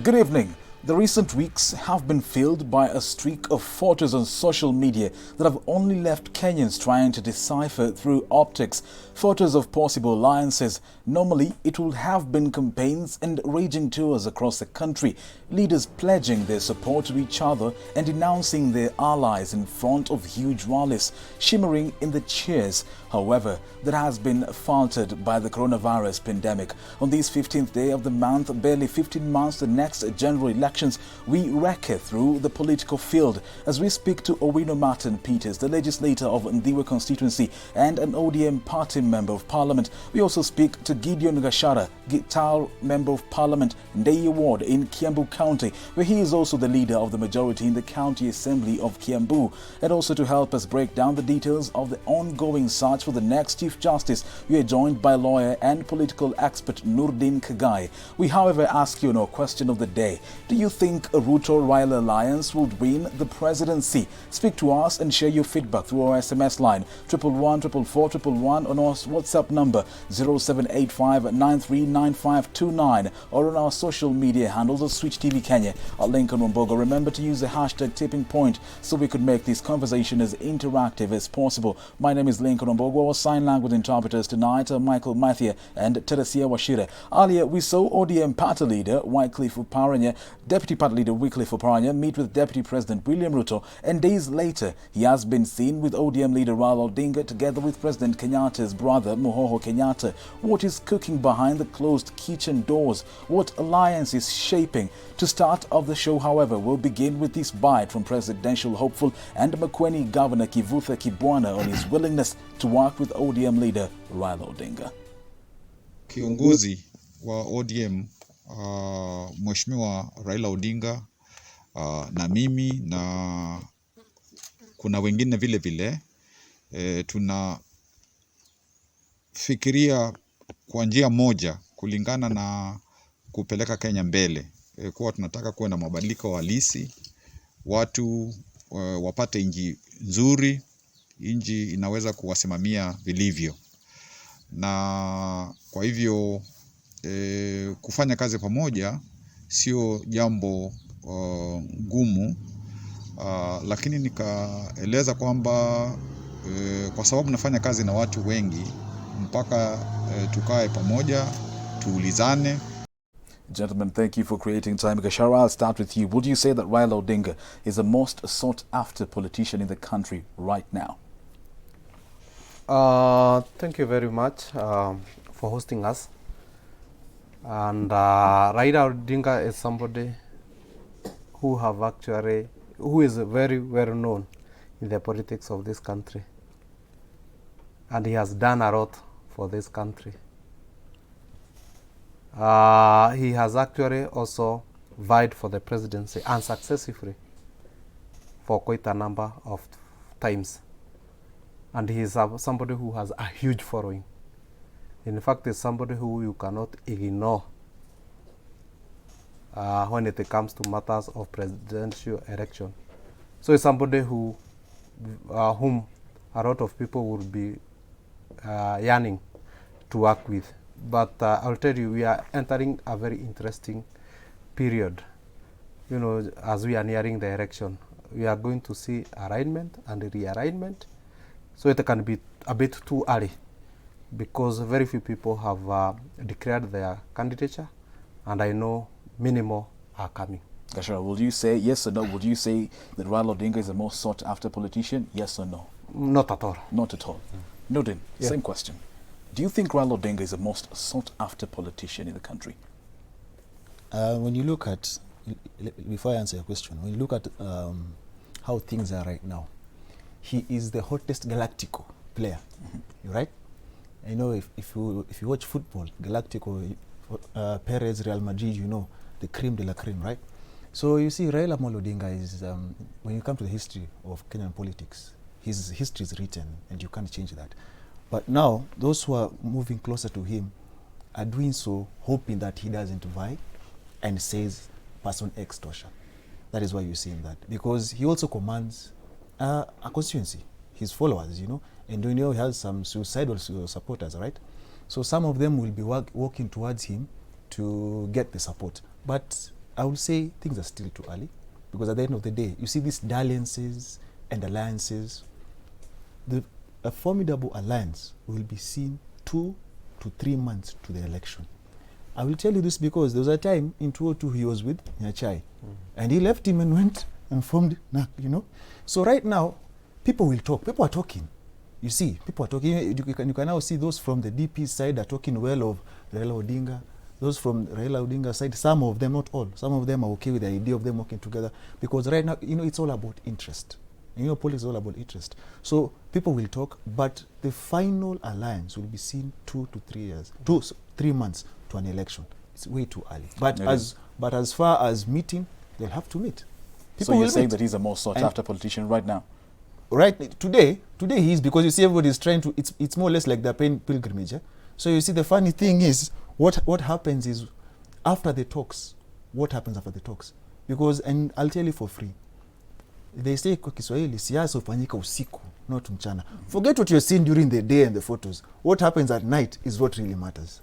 Good evening. The recent weeks have been filled by a streak of photos on social media that have only left Kenyans trying to decipher through optics photos of possible alliances. Normally, it would have been campaigns and raging tours across the country, leaders pledging their support to each other and denouncing their allies in front of huge rallies, shimmering in the cheers. However, that has been faltered by the coronavirus pandemic. On this 15th day of the month, barely 15 months to the next general elections, we wreck through the political field as we speak to Owino Martin Peters, the legislator of Ndiwe constituency and an ODM party member of parliament. We also speak to Gideon Gashara, Gitar member of parliament, Ndeye Ward in Kiambu County, where he is also the leader of the majority in the county assembly of Kiambu. And also to help us break down the details of the ongoing search for the next Chief Justice, we are joined by lawyer and political expert Nurdin Kagai. We, however, ask you a question of the day. Do you think a Ruto-Raila alliance would win the presidency? Speak to us and share your feedback through our SMS line 111 on our WhatsApp number 0785939529 or on our social media handles of Switch TV Kenya at Lincoln Wambogo. Remember to use the hashtag tipping point so we could make this conversation as interactive as possible. My name is Lincoln Wambogo. Our sign language interpreters tonight are Michael Mathia and Teresia Washira. Earlier, we saw ODM party leader Wycliffe Oparanya, Deputy Party Leader Wycliffe Oparanya meet with Deputy President William Ruto, and days later he has been seen with ODM leader Raila Odinga together with President Kenyatta's brother Mohoho Kenyatta. What is cooking behind the closed kitchen doors? What alliance is shaping? To start off the show, however, we'll begin with this bite from presidential hopeful and Makueni Governor Kivutha Kibwana on his willingness to work with ODM leader Raila Odinga. Kiongozi wa ODM Mheshimiwa Raila Odinga na mimi na kuna wengine vile vile tunafikiria kwa njia moja kulingana na kupeleka Kenya mbele, kwa tunataka kuwa na mabadiliko halisi, watu wapate nchi nzuri, nchi inaweza kuwasimamia vilivyo, na kwa hivyo kufanya kazi pamoja sio jambo ngumu, lakini nikaeleza kwamba kwa sababu nafanya kazi na watu wengi mpaka tukae pamoja tuulizane. Gentlemen, thank you for creating time. Gashara, I'll start with you. Would you say that Raila Odinga is the most sought after politician in the country right now? Thank you very much for hosting us. And Raila Odinga is somebody who is very well known in the politics of this country, and he has done a lot for this country. He has actually also vied for the presidency unsuccessfully for quite a number of times, and he is somebody who has a huge following. In fact, is somebody who you cannot ignore when it comes to matters of presidential election. So it's somebody whom a lot of people would be yearning to work with. But I'll tell you, we are entering a very interesting period. You know, as we are nearing the election, we are going to see alignment and realignment. So it can be a bit too early, because very few people have declared their candidature, and I know many more are coming. Gashara, will you say yes or no? Would you say that Raila Odinga is the most sought after politician? Yes or no? Not at all. Not at all. Nurdin, same question. Do you think Raila Odinga is the most sought after politician in the country? When you look at, before I answer your question, when you look at how things are right now, he is the hottest Galactico player, right? I know if you watch football, Galactico, Perez, Real Madrid, you know, the cream de la cream, right? So you see, Raila Odinga is, when you come to the history of Kenyan politics, his history is written and you can't change that. But now, those who are moving closer to him are doing so hoping that he doesn't vie and says person extortion. That is why you're seeing that. Because he also commands a constituency, his followers, you know, and you know he has some suicidal supporters, right? So some of them will be walking towards him to get the support. But I would say things are still too early, because at the end of the day, you see these dalliances and alliances, a formidable alliance will be seen 2 to 3 months to the election. I will tell you this because there was a time in 2002 he was with Nyachai, and he left him and went and formed NAC, you know. So right now, people will talk. People are talking. You see, people are talking. You can now see those from the DP side are talking well of Raila Odinga. Those from Raila Odinga side, some of them, not all, some of them are okay with the idea of them working together, because right now, you know, it's all about interest. And you know, politics is all about interest. So people will talk, but the final alliance will be seen 2 to 3 years, 3 months to an election. It's way too early. But as far as meeting, they'll have to meet. People so you're saying that he's a more sought-after politician right now? Right today he is, because you see everybody is trying to. It's more or less like the pilgrimage. Eh? So you see, the funny thing is, what happens is after the talks. What happens after the talks? Because, and I'll tell you for free, they say kwa Kiswahili, siasa hufanyika usiku, not mchana. Forget what you're seeing during the day and the photos. What happens at night is what really matters.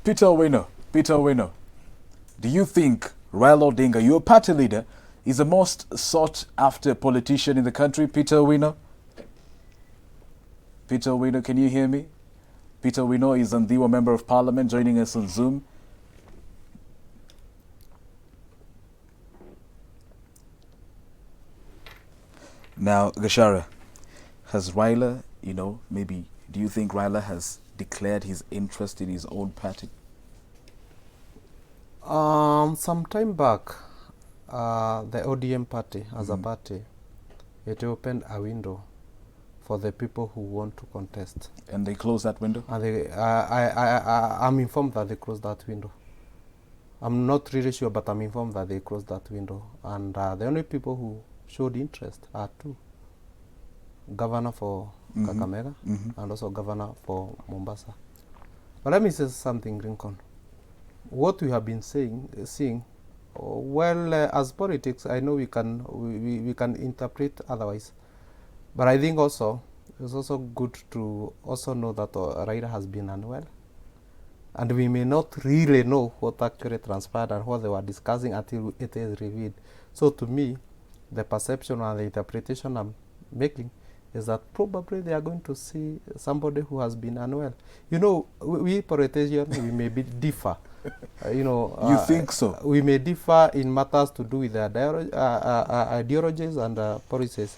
Peter Owino, do you think Raila Odinga, your party leader, is the most sought-after politician in the country? Peter Owino? Peter Owino, can you hear me? Peter Owino is Ndiwa Member of Parliament joining us on Zoom. Now, Gashara, has Raila, you know, maybe, do you think Raila has declared his interest in his own party? Some time back, the ODM party, as a party, it opened a window for the people who want to contest. And they closed that window? And they, I'm informed that they closed that window. I'm not really sure, but I'm informed that they closed that window. And the only people who showed interest are 2. Governor for Kakamega and also governor for Mombasa. But let me say something, Lincoln. What we have been seeing, well, as politics, I know we can interpret otherwise. But I think also, it's also good to also know that Raila has been unwell. And we may not really know what actually transpired and what they were discussing until it is revealed. So to me, the perception and the interpretation I'm making is that probably they are going to see somebody who has been unwell. You know, we politicians, we may differ. You think so? We may differ in matters to do with their ideologies and policies.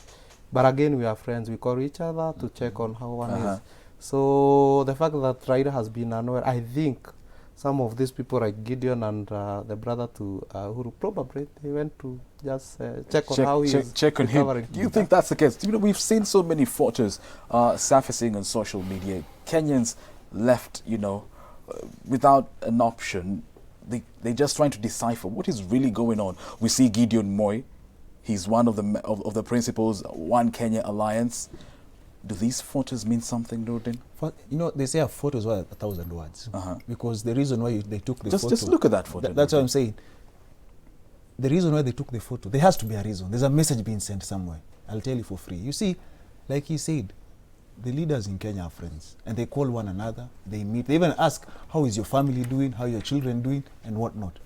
But again, we are friends. We call each other to check on how one is. So the fact that Raila has been unwell, I think some of these people like Gideon and the brother to Uhuru, probably they went to just check on how he is recovering. Do you think that's the case? You know, we've seen so many photos surfacing on social media. Kenyans left, you know, without an option. They're just trying to decipher what is really going on. We see Gideon Moi. He's one of the principals, One Kenya Alliance. Do these photos mean something, Nordin? You know, they say a photo is worth 1,000 words. Because the reason why they took the photo... Just look at that photo. That's what I'm saying. The reason why they took the photo, there has to be a reason. There's a message being sent somewhere. I'll tell you for free. You see, like he said, the leaders in Kenya are friends. And they call one another, they meet. They even ask, how is your family doing, how are your children doing, and whatnot.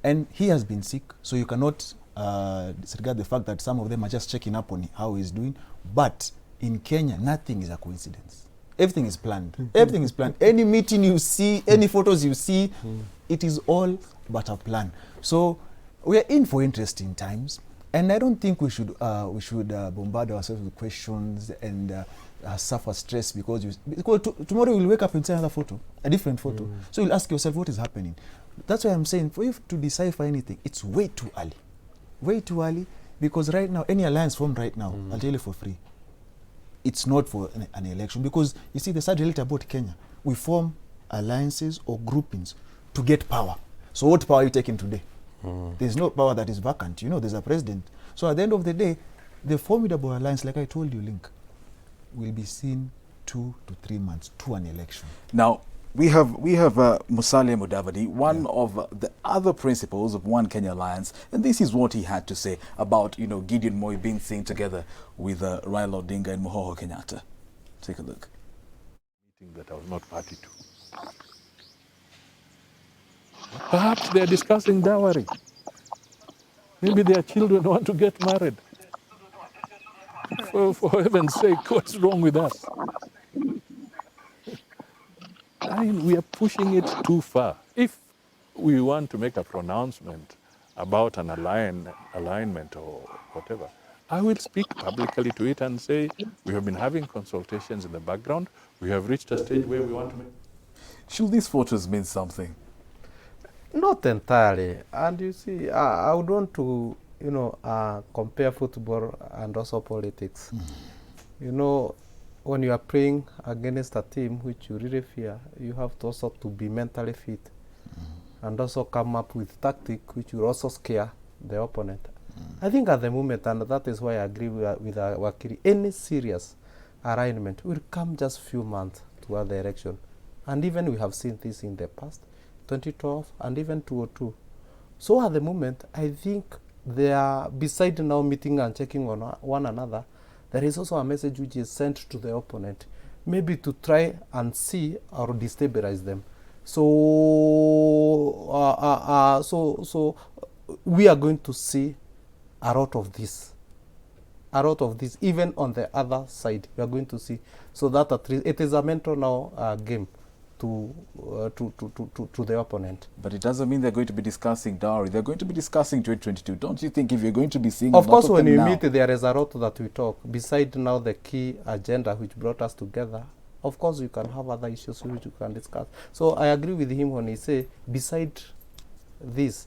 And he has been sick, so you cannot disregard the fact that some of them are just checking up on how he's doing. But in Kenya, nothing is a coincidence. Everything is planned. Everything is planned. Any meeting you see, any photos you see, it is all but a plan. So we are in for interesting times, and I don't think we should bombard ourselves with questions and suffer stress because tomorrow you'll wake up and see another photo, a different photo. So you'll ask yourself what is happening. That's why I'm saying for you to decipher anything, it's way too early. Way too early, because right now, any alliance formed right now, I'll tell you for free, it's not for an election. Because you see, the sad reality about Kenya, we form alliances or groupings to get power. So what power are you taking today? There's no power that is vacant. You know, there's a president. So at the end of the day, the formidable alliance, like I told you, Link, will be seen 2 to 3 months to an election. Now, we have Musalia Mudavadi, one of the other principals of One Kenya Alliance, and this is what he had to say about, you know, Gideon Moi being seen together with Raila Odinga and Mohoho Kenyatta. Take a look. Meeting that I was not party to. Perhaps they are discussing dowry. Maybe their children want to get married. For heaven's sake, what's wrong with us? I mean, we are pushing it too far. If we want to make a pronouncement about an alignment or whatever, I will speak publicly to it and say, we have been having consultations in the background. We have reached a stage where we want to make. Should these photos mean something? Not entirely. And you see, I would want to, compare football and also politics. You know, when you are playing against a team which you really fear, you have to also to be mentally fit and also come up with tactic which will also scare the opponent. I think at the moment, and that is why I agree with Wakiri, any serious alignment will come just few months toward the election. And even we have seen this in the past, 2012 and even 2002. So at the moment, I think they are, beside now meeting and checking on one another, there is also a message which is sent to the opponent, maybe to try and see or destabilize them. So, so we are going to see a lot of this. A lot of this, even on the other side, we are going to see. So that at least it is a mental now game to the opponent. But it doesn't mean they're going to be discussing dowry. They're going to be discussing 2022. Don't you think if you're going to be seeing Of a lot course, of when them you now, meet, there is a lot that we talk. Beside now the key agenda which brought us together, of course, you can have other issues which you can discuss. So I agree with him when he say, beside this,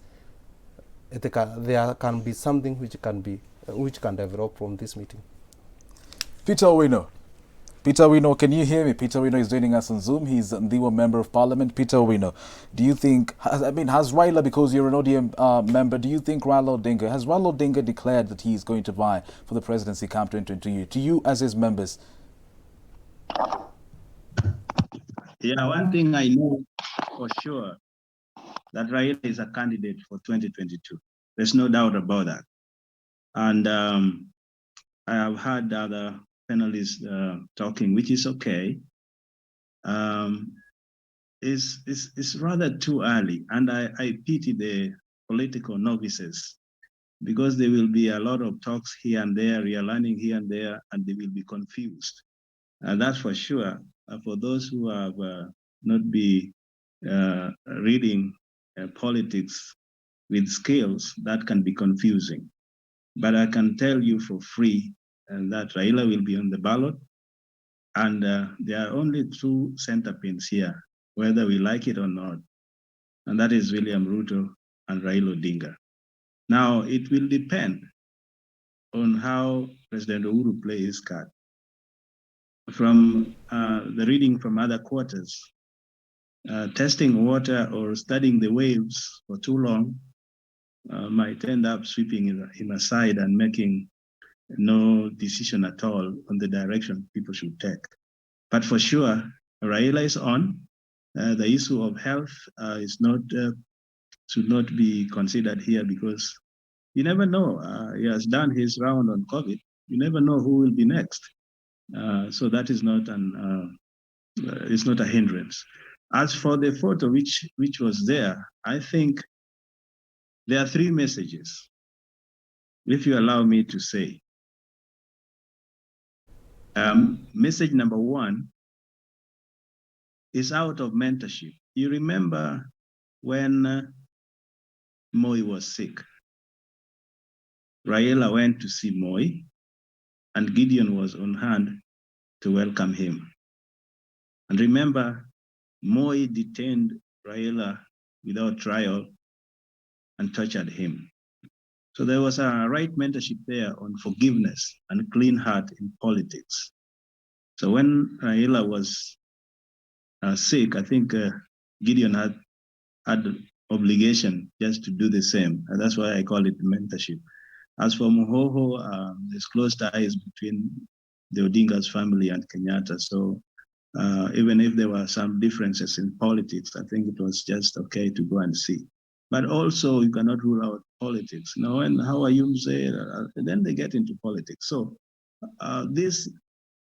there can be something which can develop from this meeting. Peter Owino. Peter Owino, can you hear me? Peter Owino is joining us on Zoom. He's the Ndiwa Member of Parliament. Peter Owino, do you think, has Raila, because you're an ODM member, do you think has Raila Odinga declared that he's going to vie for the presidency camp 2022? To you as his members? Yeah, one thing I know for sure, that Raila is a candidate for 2022. There's no doubt about that. And I have heard other panelists talking, which is okay. It's rather too early, and I pity the political novices, because there will be a lot of talks here and there, realigning here and there, and they will be confused. And that's for sure. For those who have not been reading politics with skills, that can be confusing. But I can tell you for free that Raila will be on the ballot, and there are only two centerpins here, whether we like it or not, and that is William Ruto and Raila Odinga. Now, it will depend on how President Uhuru plays his card. From the reading from other quarters, testing water or studying the waves for too long might end up sweeping him aside and making no decision at all on the direction people should take. But for sure, Raila is on. The issue of health should not be considered here, because you never know. He has done his round on COVID. You never know who will be next. So that is not it's not a hindrance. As for the photo which was there, I think there are three messages, if you allow me to say. Message number one is out of mentorship. You remember when Moi was sick, Raila went to see Moi, and Gideon was on hand to welcome him. And remember, Moi detained Raila without trial and tortured him. So there was a right mentorship there on forgiveness and clean heart in politics. So when Raila was sick, I think Gideon had obligation just to do the same. And that's why I call it mentorship. As for Muhoho, there's close ties between the Odinga's family and Kenyatta. So even if there were some differences in politics, I think it was just okay to go and see. But also, you cannot rule out politics. Now, when Hawayum say, then they get into politics. So these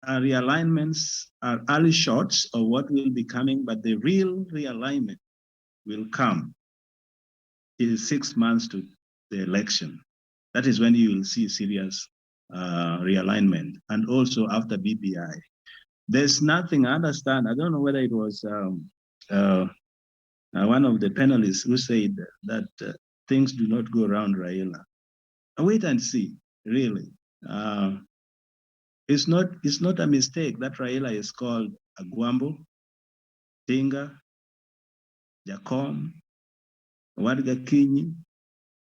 realignments are early shots of what will be coming, but the real realignment will come is 6 months to the election. That is when you will see serious realignment, and also after BBI. There's nothing, I understand, I don't know whether it was one of the panelists who said that things do not go around Raila. Wait and see, really. It's not a mistake that Raila is called Agwambo, Tinga, Jacom, Wadgakinyi,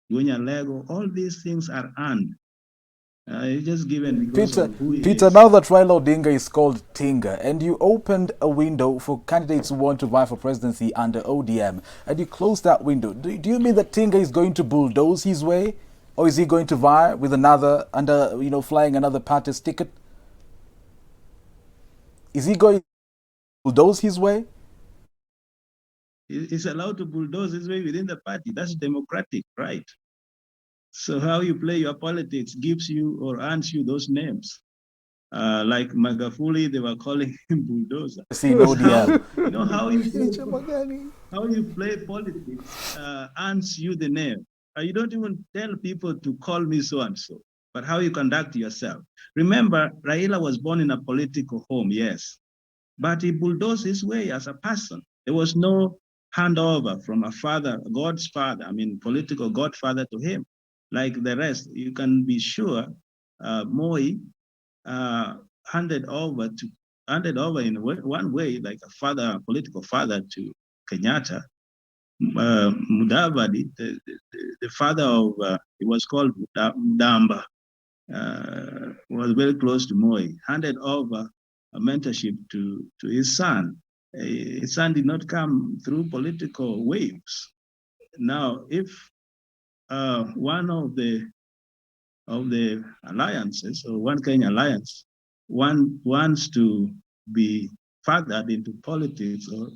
Lego. All these things are earned. It's just given because of who he Peter, is. now that Raila Odinga is called Tinga, and you opened a window for candidates who want to vie for presidency under ODM, and you closed that window, do you mean that Tinga is going to bulldoze his way? Or is he going to vie with another, flying another party's ticket? Is he going to bulldoze his way? He's allowed to bulldoze his way within the party. That's democratic, right? So how you play your politics gives you or earns you those names. Like Magafuli, they were calling him bulldozer. See, no DM. You know how you play politics earns you the name. You don't even tell people to call me so and so, but how you conduct yourself. Remember, Raila was born in a political home, yes, but he bulldozed his way as a person. There was no handover from a father, God's father, political godfather to him. Like the rest, you can be sure Moi handed over in one way, like a political father to Kenyatta. Mudavadi, the father of, he was called Mudamba, was very close to Moi, handed over a mentorship to his son. His son did not come through political waves. Now, if one of the alliances, or one Kenya alliance, wants to be fathered into politics or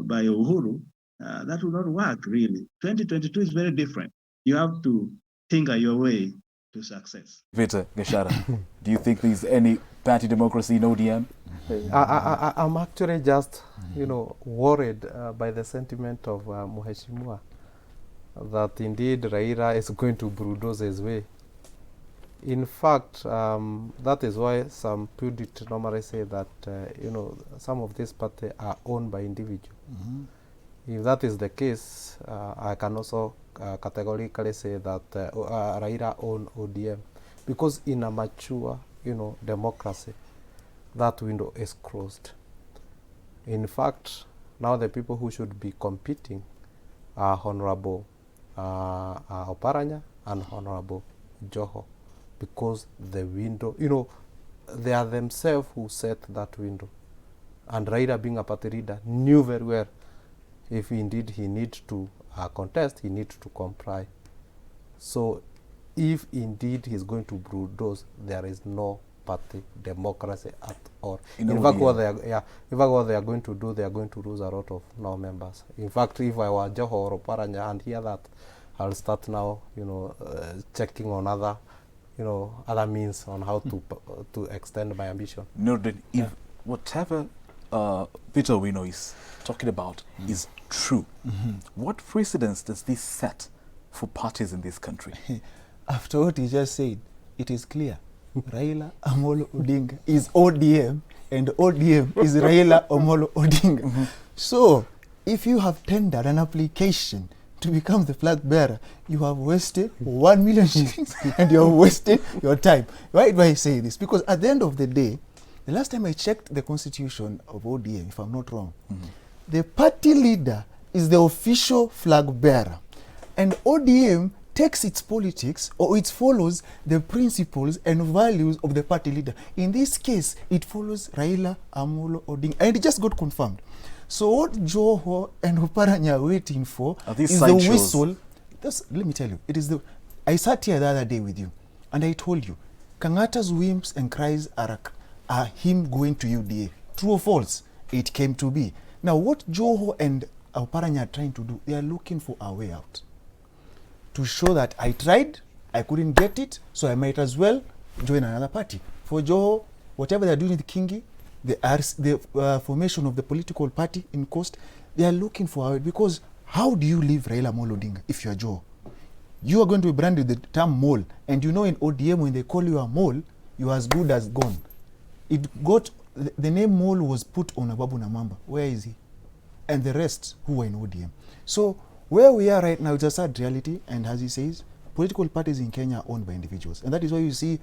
by Uhuru, that will not work, really. 2022 is very different. You have to tinker your way to success. Peter Gashara, do you think there's any party democracy in ODM? I'm actually just, worried by the sentiment of Mheshimiwa that indeed Raila is going to bulldoze his way. In fact, that is why some pundits normally say that, some of these parties are owned by individuals. Mm-hmm. If that is the case, I can also categorically say that Raila owns ODM, because in a mature, democracy, that window is closed. In fact, now the people who should be competing are Honorable Oparanya and Honorable Joho, because the window, they are themselves who set that window. And Raila, being a party leader, knew very well if indeed he needs to contest, he needs to comply. So if indeed he's going to bulldoze, there is no party democracy at all. In fact, what they are going to do, they are going to lose a lot of now members. In fact, if I were Joho or Oparanya and hear that, I'll start now, checking on other means on how to extend my ambition. If whatever Peter Wino is talking about is true, what precedence does this set for parties in this country? After what he just said, it is clear. Raila Amolo Odinga is ODM, and ODM is Raila Amolo Odinga. So, if you have tendered an application to become the flag bearer, you have wasted 1 million shillings and you have wasted your time. Why do I say this? Because at the end of the day, the last time I checked the constitution of ODM, if I'm not wrong, the party leader is the official flag bearer. And ODM takes its politics, or it follows the principles and values of the party leader. In this case, it follows Raila Amolo Odinga. And it just got confirmed. So what Joho and Oparanya are waiting for is the whistle. Let me tell you, it is the. I sat here the other day with you, and I told you, Kangata's whims and cries are him going to UDA. True or false? It came to be. Now, what Joho and Oparanya are trying to do, they are looking for a way out. To show that I tried, I couldn't get it, so I might as well join another party. For Joho, whatever they're doing with Kingi, the formation of the political party in Coast, they are looking for it, because How do you leave Raila Amolo Odinga if you're Joe? You are going to be branded with the term mole, and you know in ODM when they call you a mole, you are as good as gone. It got, the name mole was put on Ababu Namamba. Where is he? And the rest who were in ODM. So where we are right now, it's a sad reality, and as he says, political parties in Kenya are owned by individuals. And that is why you see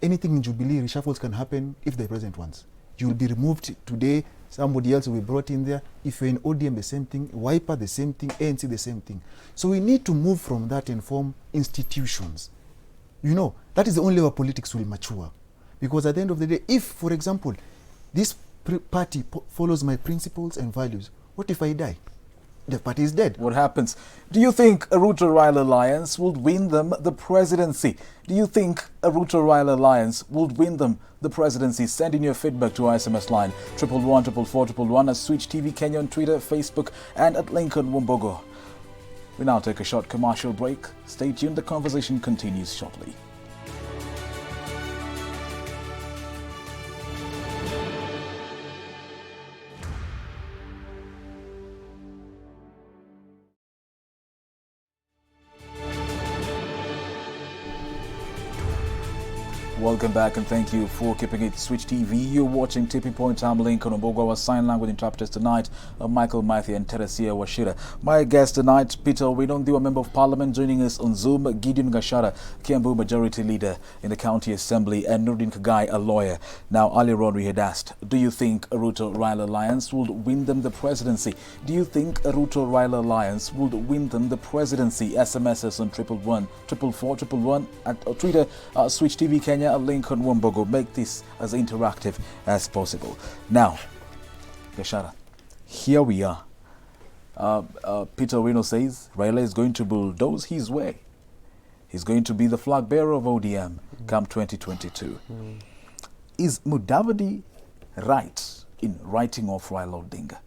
anything in Jubilee, reshuffles can happen if the president wants. You will be removed today, somebody else will be brought in there. If you're in ODM, the same thing. Wiper, the same thing. ANC, the same thing. So we need to move from that and form institutions. You know, that is the only way politics will mature. Because at the end of the day, if, for example, this party follows my principles and values, what if I die? The party is dead. What happens? Do you think a Ruto-Raila alliance would win them the presidency? Do you think a Ruto-Raila alliance would win them the presidency? Send in your feedback to our SMS line 111 444 at Switch TV Kenya on Twitter, Facebook, and at Lincoln Wumbogo. We now take a short commercial break. Stay tuned. The conversation continues shortly. Welcome back and thank you for keeping it Switch TV. You're watching Tipping Point. I'm Lincoln Wumbogo. Our sign language interpreters tonight are Michael Matthew and Teresia Washira. My guest tonight, Peter Winondiwa, Member of Parliament, joining us on Zoom, Gideon Gashara, Kiambu Majority Leader in the County Assembly, and Nurdin Kagai, a lawyer. Now, earlier on we had asked, do you think a Ruto-Raila alliance would win them the presidency? Do you think a Ruto-Raila alliance would win them the presidency? SMSs on 111 444 111 at Twitter, Switch TV Kenya, Lincoln Wumbogo. Make this as interactive as possible. Now, Gashara, here we are. Peter Wino says Raila is going to bulldoze his way. He's going to be the flag bearer of ODM come 2022. Is Mudavadi right in writing off Raila Odinga?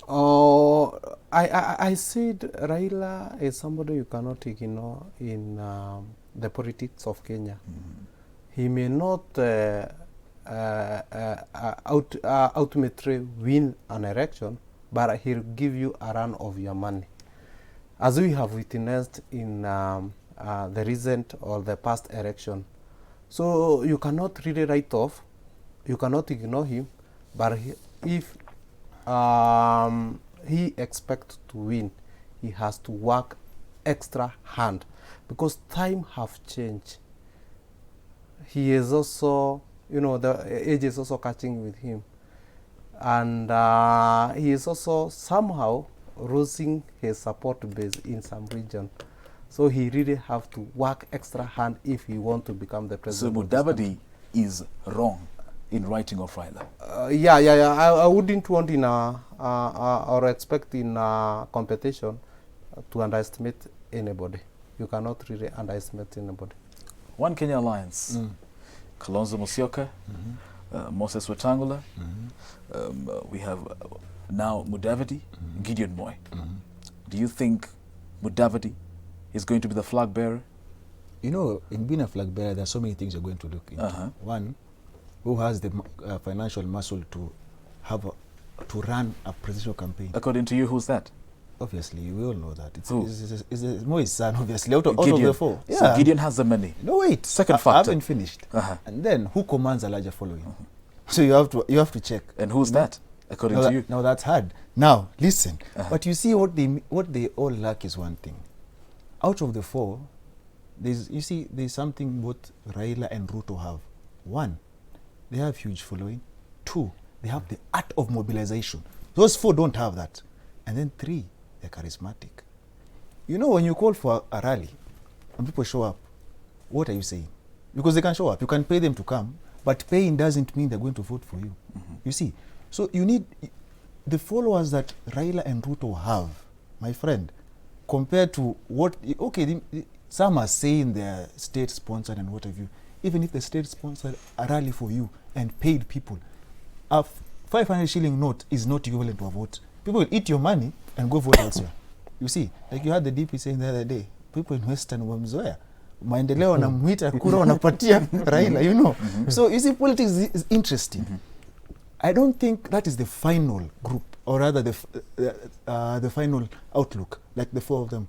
Oh, I said Raila is somebody you cannot ignore in the politics of Kenya. He may not ultimately win an election, but he'll give you a run of your money. As we have witnessed in the recent or the past election. So you cannot really write off, you cannot ignore him, but if he expects to win, he has to work extra hand because time have changed. He is also, you know, the age is also catching with him, and he is also somehow losing his support base in some region. So he really have to work extra hand if he want to become the president. So Mudavadi is wrong in writing off Raila. Yeah. I wouldn't want in or expect in a competition to underestimate anybody. You cannot really underestimate anybody. One Kenya Alliance, Kalonzo Musyoka, Moses Wetangula, we have now Mudavadi, Gideon Moi. Do you think Mudavadi is going to be the flag bearer? You know, in being a flag bearer, there are so many things you're going to look into. One, who has the financial muscle to have to run a presidential campaign? According to you, who's that? Obviously, we all know that. Who? It's Moi's son, obviously, out of the four. Yeah. So Gideon has the money. No, wait. Second factor. I haven't finished. And then, who commands a larger following? So you have to check. And who's that, according to you? Now that's hard. Now, listen. But you see, what they all lack is one thing. Out of the four, there's something both Raila and Ruto have. One, they have huge following. Two, they have the art of mobilization. Those four don't have that. And then three, they're charismatic. You know, when you call for a rally, when people show up, what are you saying? Because they can show up. You can pay them to come, but paying doesn't mean they're going to vote for you. You see? So you need the followers that Raila and Ruto have, my friend, compared to what, okay, some are saying they're state-sponsored and what have you. Even if the state sponsored a rally for you and paid people, a 500 shilling note is not equivalent to a vote. People will eat your money and go vote elsewhere. You see, like you had the DP saying the other day, people in Western wamzoea maendeleo wanamwita kura wanapatia Raila, you know. So you see, politics is interesting. I don't think that is the final group. or rather the final outlook, like the four of them.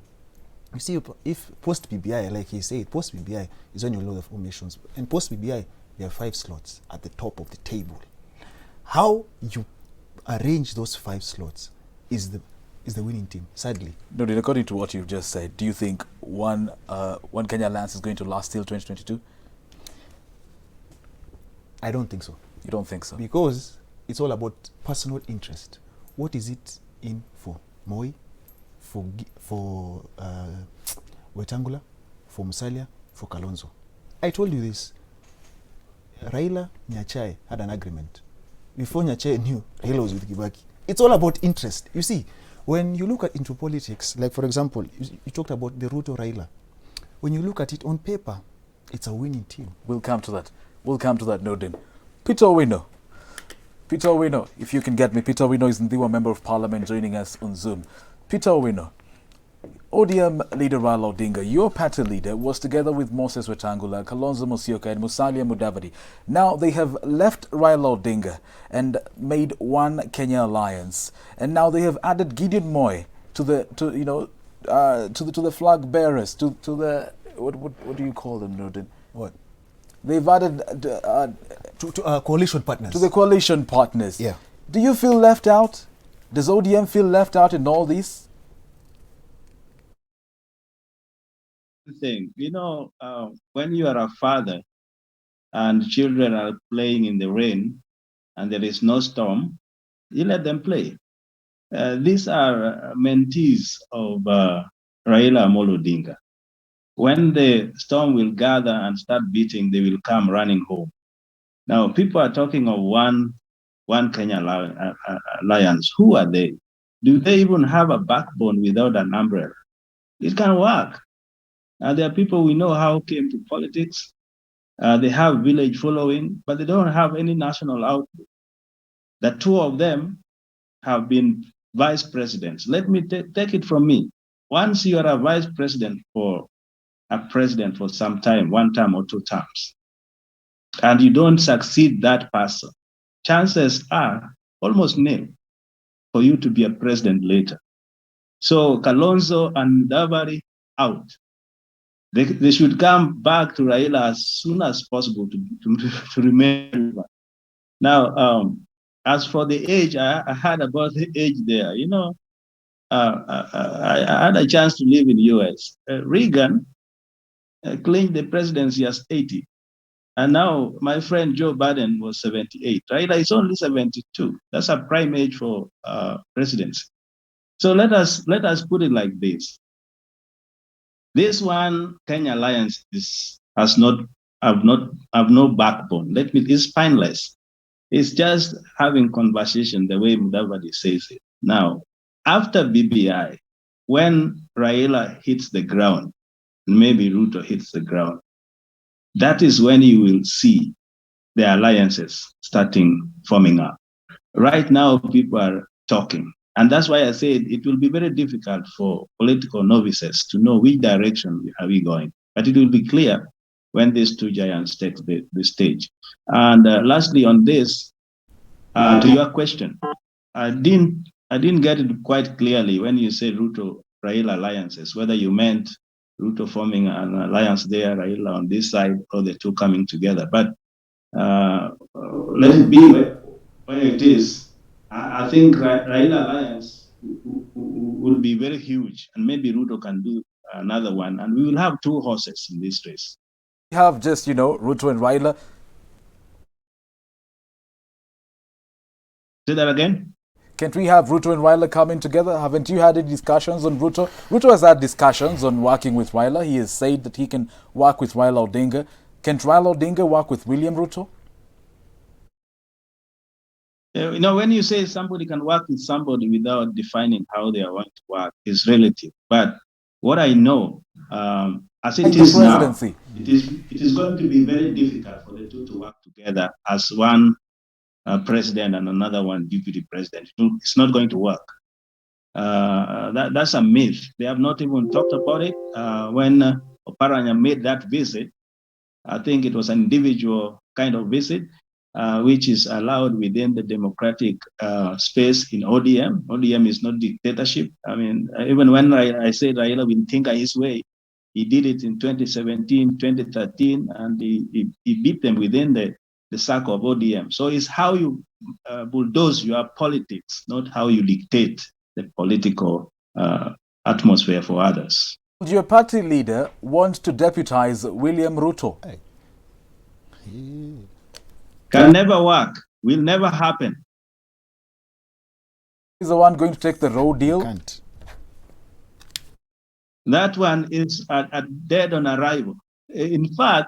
You see, if post PBI, like he said, post PBI is when you load the formations, and post PBI you have 5 slots at the top of the table. How you arrange those 5 slots is the winning team. Sadly, No, according to what you've just said, do you think one Kenya Alliance is going to last till 2022? I don't think so. You don't think so? Because it's all about personal interest. What is it in for Moi, for Wetangula, for Musalia, for Kalonzo? I told you this. Raila, Nyachae had an agreement. Before Nyachae knew, Raila was with Kibaki. It's all about interest. You see, when you look into politics, like for example, you talked about the Ruto Raila. When you look at it on paper, it's a winning team. We'll come to that. We'll come to that, Nordin. Peter Owino. Peter Owino, if you can get me. Peter Owino is the Member of Parliament joining us on Zoom. Peter Owino, ODM leader Raila Odinga, your party leader, was together with Moses Wetangula, Kalonzo Musyoka and Musalia Mudavadi. Now they have left Raila Odinga and made one Kenya Alliance, and now they have added Gideon Moi to the flag bearers, to the what do you call them, Nordin? What? They've added To coalition partners. to the coalition partners. Yeah. Do you feel left out? Does ODM feel left out in all this? Thing, when you are a father and children are playing in the rain and there is no storm, you let them play. These are mentees of Raila Amolo Odinga. When the storm will gather and start beating, they will come running home. Now, people are talking of one Kenya Alliance. Who are they? Do they even have a backbone without an umbrella? It can work. There are people we know how came to politics. They have village following, but they don't have any national outlook. The 2 of them have been vice presidents. Let me take it from me. Once you are a vice president for a president for some time, 1 term or 2 terms, and you don't succeed that person, chances are almost nil for you to be a president later. So Kalonzo and Mudavadi out. They should come back to Raila as soon as possible to remain. Now, as for the age, I heard about the age there. I had a chance to live in the US. Reagan claimed the presidency as 80. And now my friend Joe Biden was 78. Raila is only 72. That's a prime age for presidency. So let us put it like this. This one Kenya Alliance have no backbone. It's spineless. It's just having conversation the way Mudavadi says it. Now, after BBI, when Raila hits the ground, maybe Ruto hits the ground, that is when you will see the alliances forming up. Right now, people are talking. And that's why I said it will be very difficult for political novices to know which direction are we going. But it will be clear when these 2 giants take the stage. And lastly, on this, to your question, I didn't get it quite clearly when you said Ruto Raila alliances, whether you meant Ruto forming an alliance there, Raila on this side, or the 2 coming together. But let it be when it is. I think Raila Alliance will be very huge, and maybe Ruto can do another one, and we will have 2 horses in this race. We have just, Ruto and Raila. Say that again? Can't we have Ruto and Raila coming together? Haven't you had any discussions on Ruto? Ruto has had discussions on working with Raila. He has said that he can work with Raila Odinga. Can't Raila Odinga work with William Ruto? When you say somebody can work with somebody without defining how they are going to work, is relative. But what I know, as it is now, it is going to be very difficult for the 2 to work together as one president and another one deputy president. It's not going to work. That's a myth. They have not even talked about it. When Oparanya made that visit, I think it was an individual kind of visit. which is allowed within the democratic space in ODM. ODM is not dictatorship. I mean, even when I say Raila will think his way, he did it in 2017, 2013, and he beat them within the circle of ODM. So it's how you bulldoze your politics, not how you dictate the political atmosphere for others. Your party leader wants to deputize William Ruto. Hey. Can never work, will never happen. Is the one going to take the road deal? Can't. That one is dead on arrival. In fact,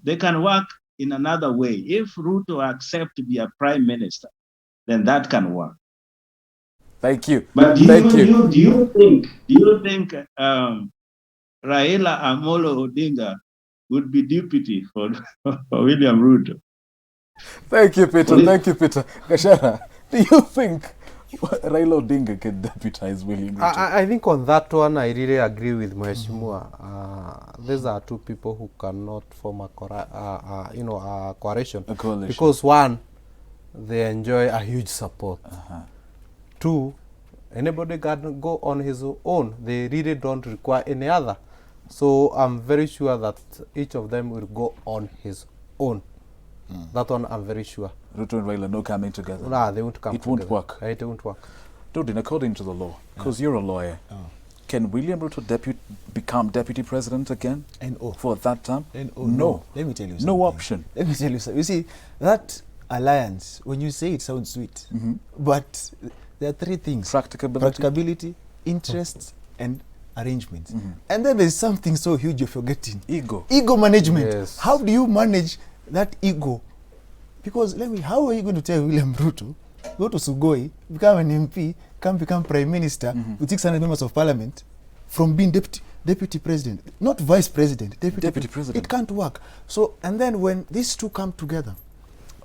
they can work in another way. If Ruto accepts to be a prime minister, then that can work. Thank you. But do you think Raila Amolo Odinga would be deputy for William Ruto? Thank you, Peter. Thank you, Peter. Gashara, do you think Raila Odinga can deputize William Ruto? I think on that one, I really agree with Mheshimiwa. These are two people who cannot form a coalition. A coalition. Because one, they enjoy a huge support. Two, anybody can go on his own. They really don't require any other. So I'm very sure that each of them will go on his own. That one I'm very sure. Ruto and Raila no coming together. Nah, they won't come It together. won't work. It won't work. Dudin, according to the law, because you're a lawyer, can William Ruto become deputy president again? NO. For that time? No. Let me tell you something. No option. Let me tell you something. You see, that alliance, when you say it sounds sweet, but there are three things. Practicability, interests, and arrangements. And then there's something so huge you're forgetting. Ego. Ego management. Yes. How do you manage that ego? Because how are you going to tell William Ruto, go to Sugoi, become an MP, become prime minister with 600 members of parliament, from being deputy president, not vice president, deputy president. It can't work. So, and then when these two come together,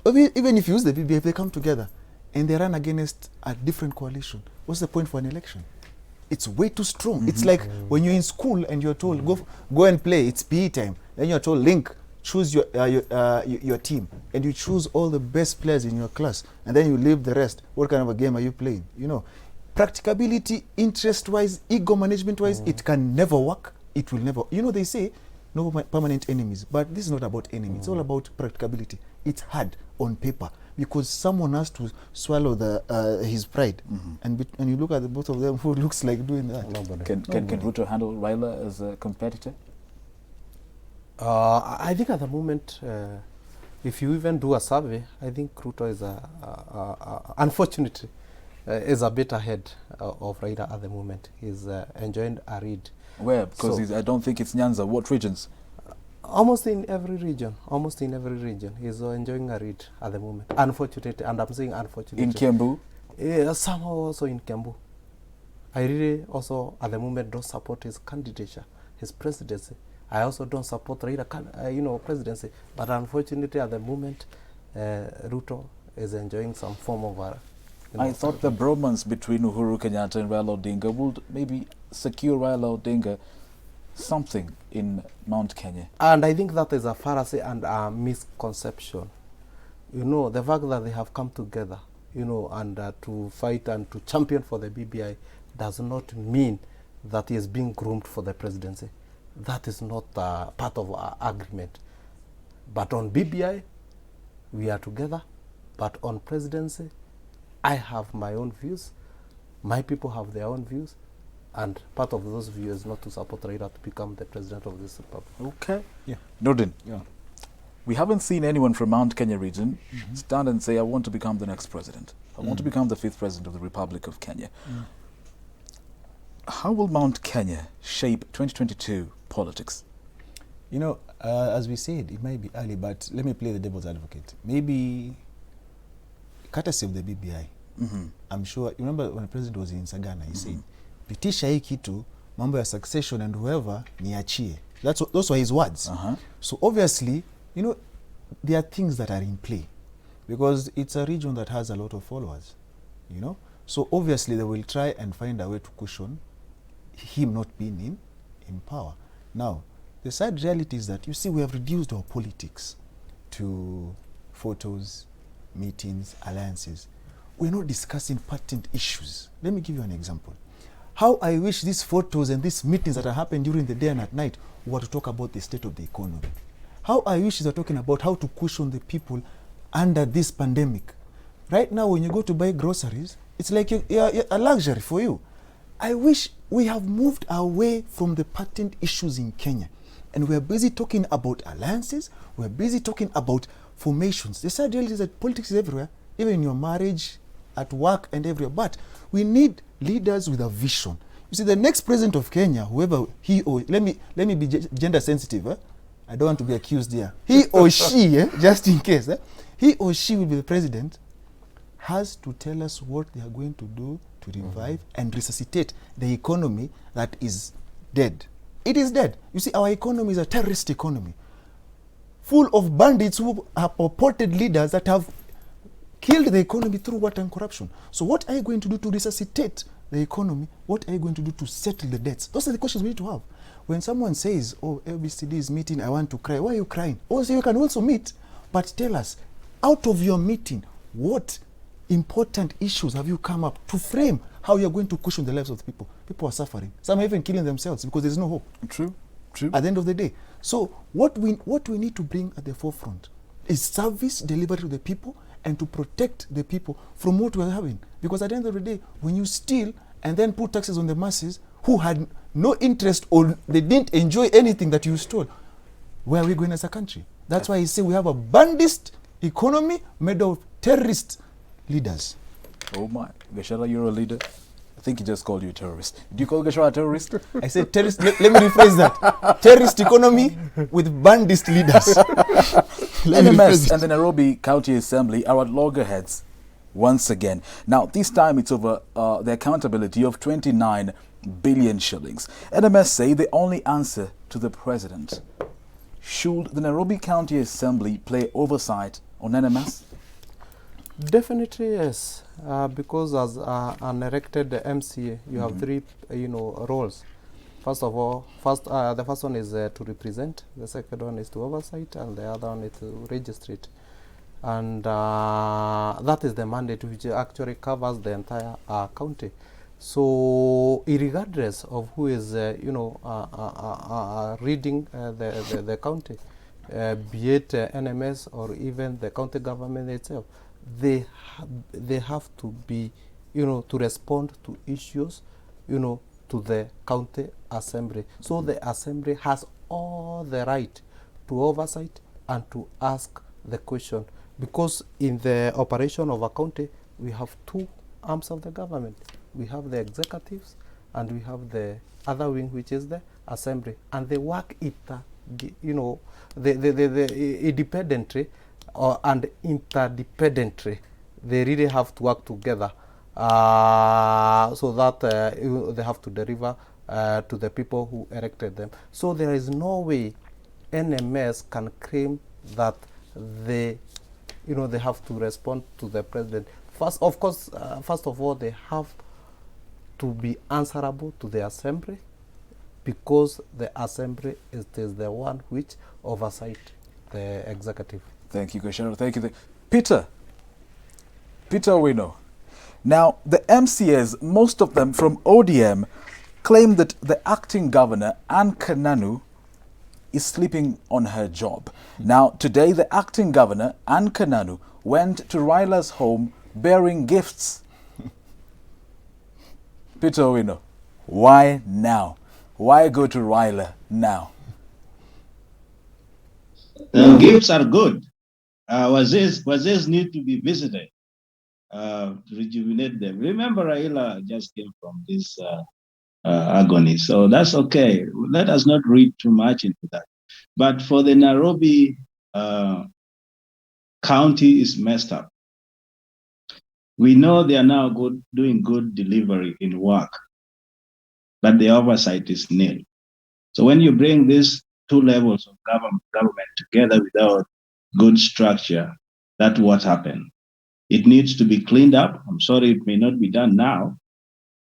even if you use the BBI, if they come together and they run against a different coalition, what's the point for an election? It's way too strong. It's like when you're in school and you're told, go and play, it's PE time. Then you're told, Link, choose your team, and you choose all the best players in your class, and then you leave the rest. What kind of a game are you playing? You know, practicability, interest-wise, ego management-wise, it can never work. It will never. You know, they say no permanent enemies, but this is not about enemies. It's all about practicability. It's hard on paper because someone has to swallow his pride, and you look at the both of them, who looks like doing that? Nobody. Can Ruto handle Raila as a competitor? I think at the moment, if you even do a survey, I think Ruto is unfortunately, is a bit ahead of Raila at the moment. He's enjoying a read. Where? Because I don't think it's Nyanza. What regions? Almost in every region. Almost in every region. He's enjoying a read at the moment. Unfortunately, and I'm saying unfortunately. In Kiambu? Yeah, somehow also in Kiambu. I really also at the moment don't support his candidature, his presidency. I also don't support Raila, presidency. But unfortunately, at the moment, Ruto is enjoying some form of I thought the bromance between Uhuru Kenyatta and Raila Odinga would maybe secure Raila Odinga something in Mount Kenya. And I think that is a fallacy and a misconception. You know, the fact that they have come together, and to fight and to champion for the BBI does not mean that he is being groomed for the presidency. That is not part of our agreement. But on BBI, we are together. But on presidency, I have my own views. My people have their own views. And part of those views is not to support Raila to become the president of this republic. Okay. Yeah. Nordin, Yeah. we haven't seen anyone from Mount Kenya region stand and say, I want to become the next president. I want to become the 5th president of the Republic of Kenya. How will Mount Kenya shape 2022 politics? You know, as we said, it might be early, but let me play the devil's advocate. Maybe courtesy of the BBI. I'm sure, you remember when the president was in Sagana, he said, pitisha hii kitu, mambo ya succession and whoever, niachie. Those were his words. So obviously, there are things that are in play because it's a region that has a lot of followers, So obviously they will try and find a way to cushion him not being in power. Now, the sad reality is that, you see, we have reduced our politics to photos, meetings, alliances. We're not discussing patent issues. Let me give you an example. How I wish these photos and these meetings that are happening during the day and at night were to talk about the state of the economy. How I wish they're talking about how to cushion the people under this pandemic. Right now, when you go to buy groceries, it's like a luxury for you. I wish we have moved away from the patent issues in Kenya. And we're busy talking about alliances. We're busy talking about formations. The sad reality is that politics is everywhere, even in your marriage, at work, and everywhere. But we need leaders with a vision. You see, the next president of Kenya, whoever he or, let me be gender sensitive. I don't want to be accused here. He or she, just in case, he or she will be the president, has to tell us what they are going to do to revive and resuscitate the economy that is dead. It is dead. You see, our economy is a terrorist economy, full of bandits who are purported leaders that have killed the economy through water and corruption. So what are you going to do to resuscitate the economy? What are you going to do to settle the debts? Those are the questions we need to have. When someone says, oh, LBCD is meeting, I want to cry, why are you crying? Also, you can also meet, but tell us, out of your meeting, what important issues have you come up to frame how you're going to cushion the lives of the people? People are suffering. Some are even killing themselves because there's no hope. True. At the end of the day. So what we need to bring at the forefront is service delivered to the people and to protect the people from what we're having. Because at the end of the day, when you steal and then put taxes on the masses who had no interest or they didn't enjoy anything that you stole, where are we going as a country? That's why I say we have a bandist economy made of terrorist leaders. Oh my, Gashara, you're a leader. I think he just called you a terrorist. Do you call Gashara a terrorist? I said terrorist. Let me rephrase that. Terrorist economy with bandist leaders. NMS and the Nairobi County Assembly are at loggerheads once again. Now, this time it's over the accountability of 29 billion shillings. NMS say they only answer to the president. Should the Nairobi County Assembly play oversight on NMS? Definitely yes, because as an elected MCA, you have three, roles. First of all, the first one is to represent, the second one is to oversight, and the other one is to registrate. And that is the mandate which actually covers the entire county. So, regardless of who is, reading the county, be it NMS or even the county government itself, they have to be, to respond to issues, to the county assembly. So the assembly has all the right to oversight and to ask the question, because in the operation of a county, we have two arms of the government. We have the executives and we have the other wing, which is the assembly, and they work independently and interdependently. They really have to work together so that they have to deliver to the people who elected them. So there is no way NMS can claim that they have to respond to the president. First of all, they have to be answerable to the assembly, because the assembly is the one which oversight the executive. Thank you, Gashara. Thank you. Peter Wino. Now, the MCAs, most of them from ODM, claim that the acting governor, Anne Kananu, is sleeping on her job. Now, today, the acting governor, Anne Kananu, went to Raila's home bearing gifts. Peter Wino, why now? Why go to Raila now? The gifts are good. Wazis need to be visited to rejuvenate them. Remember, Raila just came from this agony, so that's okay. Let us not read too much into that. But for the Nairobi county is messed up. We know they are now doing good delivery in work, but the oversight is nil. So when you bring these two levels of government together without good structure, that's what happened. It needs to be cleaned up. I'm sorry, it may not be done now,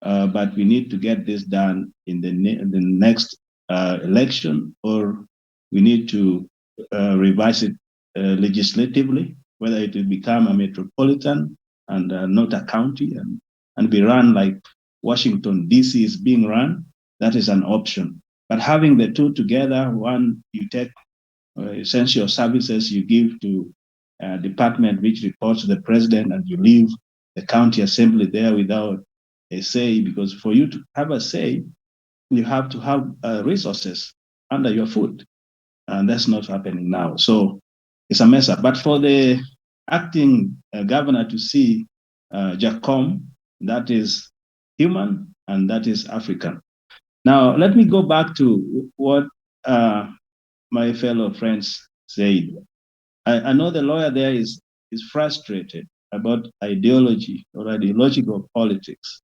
but we need to get this done in the next election, or we need to revise it legislatively whether it will become a metropolitan and not a county and be run like Washington, D.C. is being run, that is an option. But having the two together, one, you take essential services you give to a department which reports to the president, and you leave the county assembly there without a say, because for you to have a say, you have to have resources under your foot. And that's not happening now. So it's a mess up. But for the acting governor to see Jacom, that is human and that is African. Now, let me go back to what my fellow friends said. I know the lawyer there is frustrated about ideology or ideological politics.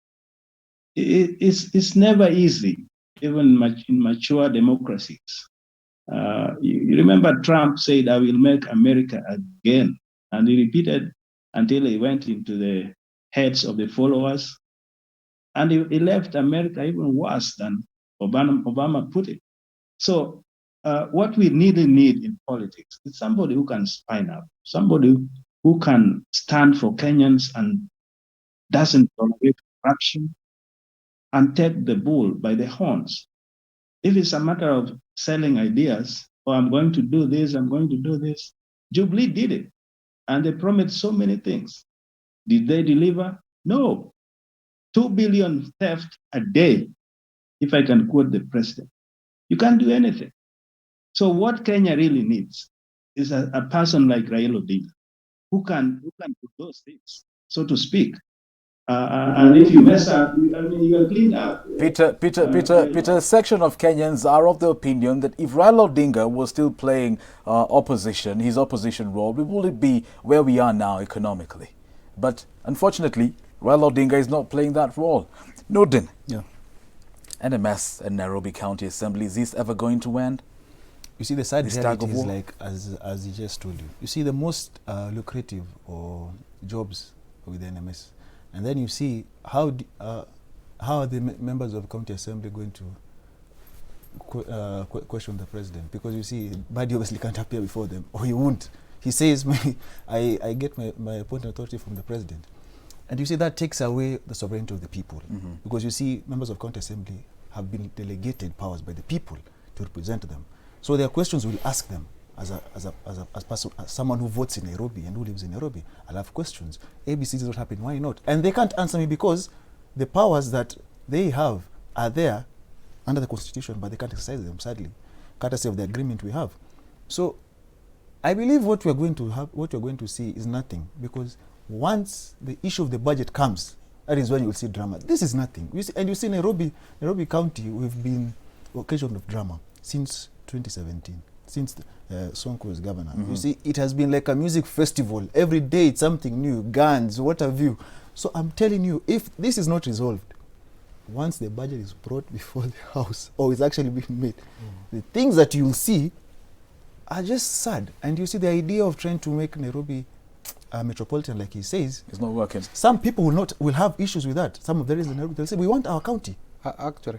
It's never easy, even in mature democracies. You remember Trump said, "I will make America again." And he repeated until he went into the heads of the followers. And he left America even worse than Obama put it. So what we really need in politics is somebody who can spine up, somebody who can stand for Kenyans and doesn't tolerate corruption and take the bull by the horns. If it's a matter of selling ideas, or I'm going to do this, I'm going to do this, Jubilee did it. And they promised so many things. Did they deliver? No. 2 billion theft a day, if I can quote the president. You can't do anything. So what Kenya really needs is a person like Raila Odinga who can do those things, so to speak. And if you mess up, you are cleaned up. Peter, a section of Kenyans are of the opinion that if Raila Odinga was still playing opposition, his opposition role, we wouldn't be where we are now economically. But unfortunately, Raila Odinga is not playing that role. Nordin, Yeah. NMS and Nairobi County Assembly, is this ever going to end? You see, the sad This reality tug of is war? like, as he just told you. You see, the most lucrative or jobs with the NMS, and then you see how are the members of the county assembly going to question the president? Because you see, Badi obviously can't appear before them, or he won't. He says, I get my appointed authority from the president. And you see, that takes away the sovereignty of the people. Mm-hmm. Because you see, members of county assembly have been delegated powers by the people to represent them. So there are questions we'll ask them as someone who votes in Nairobi and who lives in Nairobi. I'll have questions. ABC is not happening, why not? And they can't answer me because the powers that they have are there under the constitution, but they can't exercise them, sadly, courtesy of the agreement we have. So I believe what we're going to see is nothing, because once the issue of the budget comes, that is when you'll see drama. This is nothing. You see Nairobi County, we've been occasion of drama since 2017, since Sonko was governor. Mm-hmm. You see, it has been like a music festival. Every day it's something new, guns, what have you. So I'm telling you, if this is not resolved, once the budget is brought before the House, or is actually being made, the things that you'll see are just sad. And you see, the idea of trying to make Nairobi metropolitan, like he says, it's not working. Some people will have issues with that. Some of the reasons they'll say, we want our county. Actually,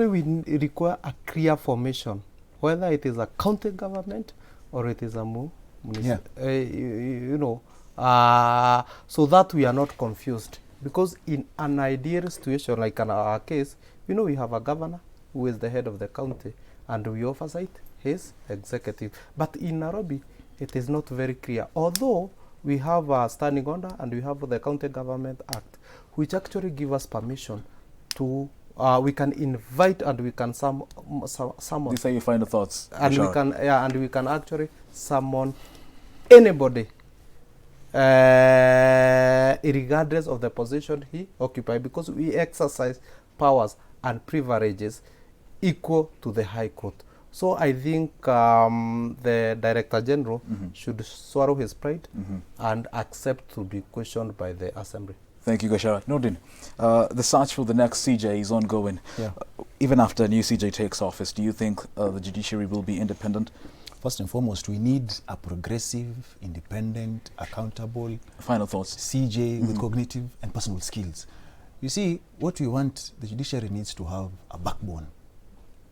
we require a clear formation, whether it is a county government or it is a so that we are not confused. Because in an ideal situation, like in our case, we have a governor who is the head of the county, and we oversight his executive. But in Nairobi, it is not very clear. Although we have a standing order and we have the County Government Act, which actually give us permission to we can invite and we can summon. These are your final thoughts. And we can actually summon anybody, regardless of the position he occupies, because we exercise powers and privileges equal to the High Court. So I think the Director General should swallow his pride and accept to be questioned by the Assembly. Thank you, Gashara. Nordin, the search for the next CJ is ongoing. Yeah. Even after a new CJ takes office, do you think the judiciary will be independent? First and foremost, we need a progressive, independent, accountable final thoughts CJ with cognitive and personal skills. You see, what we want, the judiciary needs to have a backbone.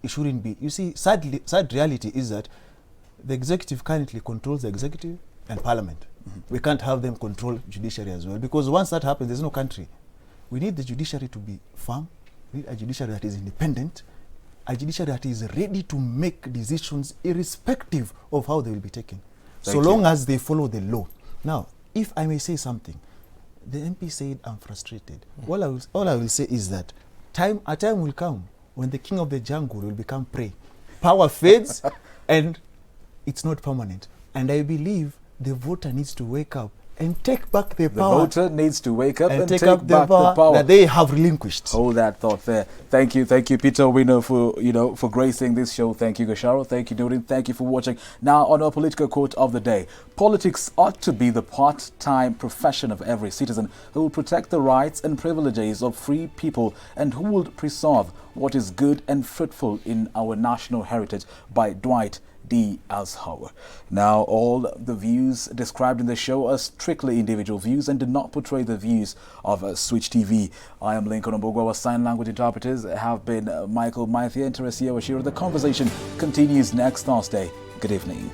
It shouldn't be. You see, sad reality is that the executive currently controls the executive and parliament. We can't have them control judiciary as well, because once that happens, there's no country. We need the judiciary to be firm. We need a judiciary that is independent, a judiciary that is ready to make decisions irrespective of how they will be taken, so long as they follow the law. Now, if I may say something, the MP said, I'm frustrated. All I will say is that a time will come when the king of the jungle will become prey. Power fades and it's not permanent. And I believe the voter needs to wake up and take back the power. The voter needs to wake up and take up back the power that they have relinquished. Hold that thought there. Thank you, Peter Owino, for gracing this show. Thank you, Gasharo. Thank you, Doreen. Thank you for watching. Now, on our political quote of the day: politics ought to be the part-time profession of every citizen who will protect the rights and privileges of free people and who will preserve what is good and fruitful in our national heritage. By Dwight D. Eisenhower. Now, all the views described in the show are strictly individual views and do not portray the views of Switch TV. I am Lincoln Ombogo. Our sign language interpreters have been Michael Maithia and Teresia Washiro. The conversation continues next Thursday. Good evening.